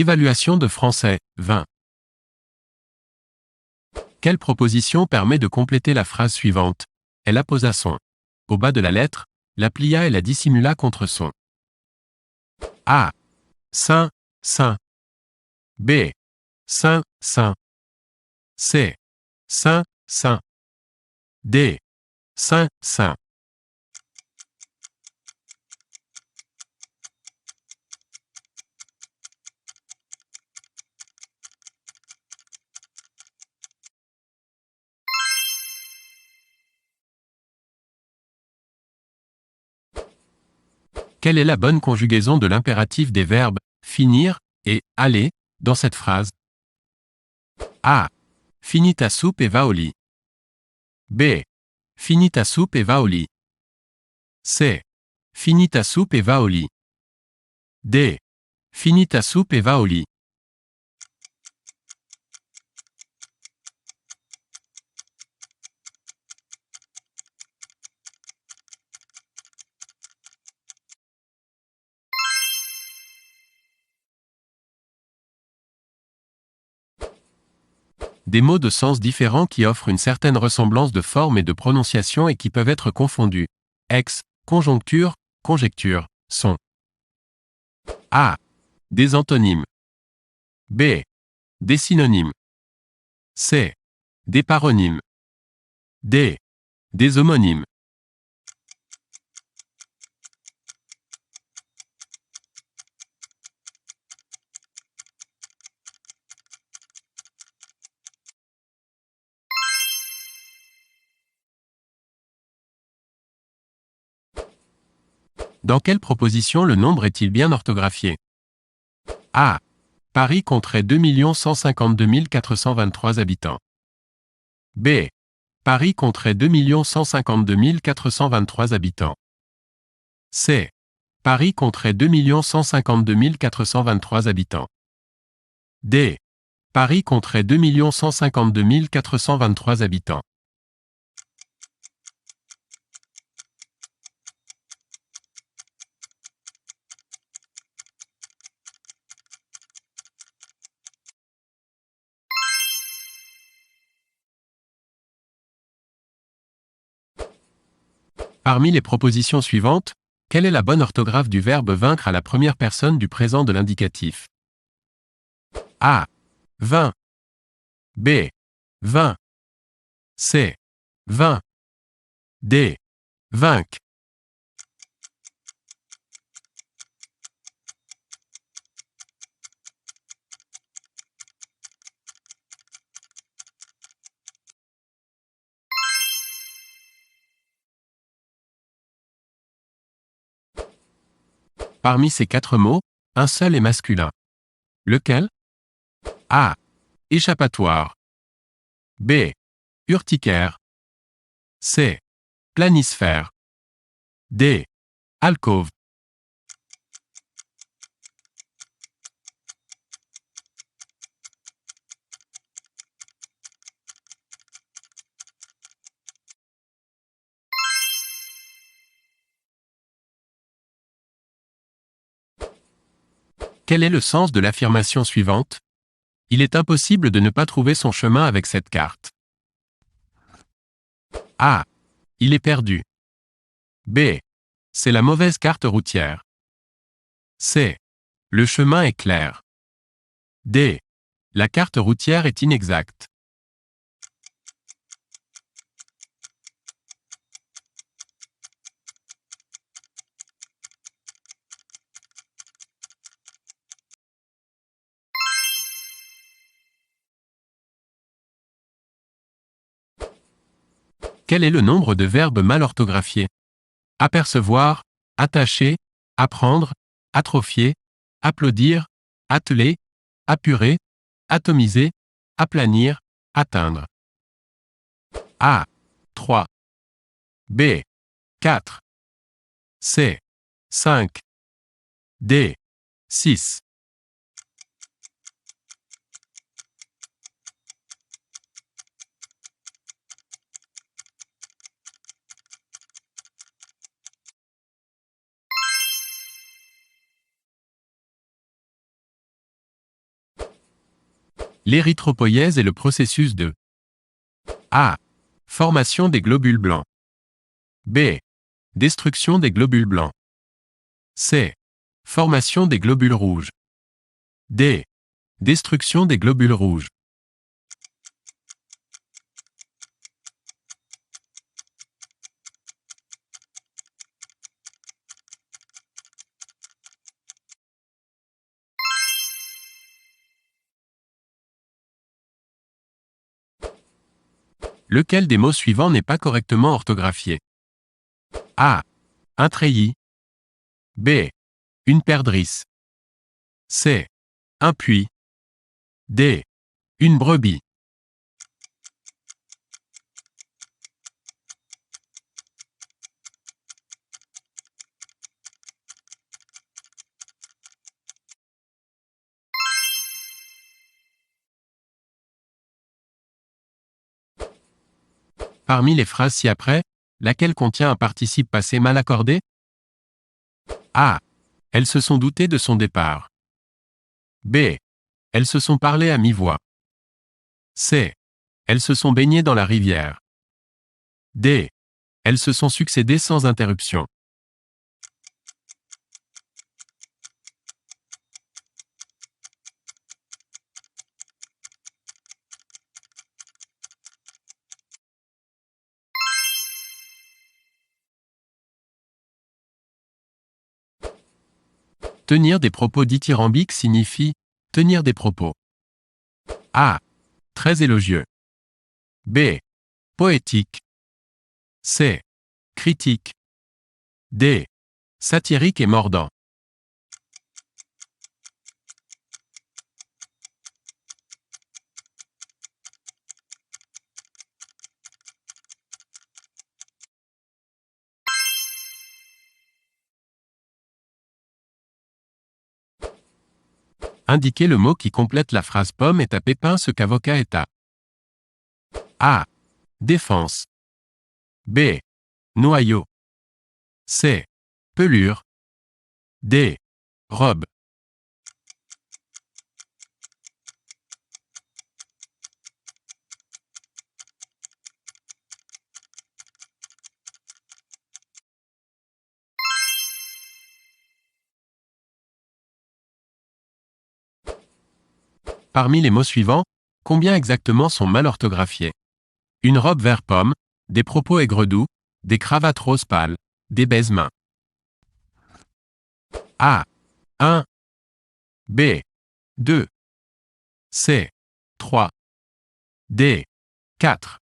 Évaluation de français, 20. Quelle proposition permet de compléter la phrase suivante? Elle apposa son. Au bas de la lettre, la plia et la dissimula contre son. A. Saint, saint. B. Saint, saint. C. Saint, saint. D. Saint, saint. Quelle est la bonne conjugaison de l'impératif des verbes finir et aller dans cette phrase? A. Finis ta soupe et va au lit. B. Finis ta soupe et va au lit. C. Finis ta soupe et va au lit. D. Finis ta soupe et va au lit. Des mots de sens différents qui offrent une certaine ressemblance de forme et de prononciation et qui peuvent être confondus. Ex, conjoncture, conjecture, sont. A. Des antonymes. B. Des synonymes. C. Des paronymes. D. Des homonymes. Dans quelle proposition le nombre est-il bien orthographié? A. Paris compterait 2 152 423 habitants. B. Paris compterait 2 152 423 habitants. C. Paris compterait 2 152 423 habitants. D. Paris compterait 2 152 423 habitants. Parmi les propositions suivantes, quelle est la bonne orthographe du verbe vaincre à la première personne du présent de l'indicatif? A. Vain. B. Vain. C. Vain. D. Vaincre. Parmi ces quatre mots, un seul est masculin. Lequel? A. Échappatoire. B. Urticaire. C. Planisphère. D. Alcôve. Quel est le sens de l'affirmation suivante? Il est impossible de ne pas trouver son chemin avec cette carte. A. Il est perdu. B. C'est la mauvaise carte routière. C. Le chemin est clair. D. La carte routière est inexacte. Quel est le nombre de verbes mal orthographiés? Apercevoir, attacher, apprendre, atrophier, applaudir, atteler, apurer, atomiser, aplanir, atteindre. A. 3. B. 4. C. 5. D. 6. L'érythropoïèse est le processus de A. Formation des globules blancs. B. Destruction des globules blancs. C. Formation des globules rouges. D. Destruction des globules rouges. Lequel des mots suivants n'est pas correctement orthographié? A. Un treillis. B. Une perdrix. C. Un puits. D. Une brebis. Parmi les phrases ci-après, laquelle contient un participe passé mal accordé? A. Elles se sont doutées de son départ. B. Elles se sont parlé à mi-voix. C. Elles se sont baignées dans la rivière. D. Elles se sont succédé sans interruption. Tenir des propos dithyrambiques signifie tenir des propos. A. Très élogieux. B. Poétique. C. Critique. D. Satirique et mordant. Indiquez le mot qui complète la phrase Pomme est à Pépin ce qu'avocat est à. A. Défense. B. Noyau. C. Pelure. D. Robe. Parmi les mots suivants, combien exactement sont mal orthographiés? Une robe vert pomme, des propos aigre-doux, des cravates rose pâle, des baise-mains. A. 1. B. 2. C. 3. D. 4.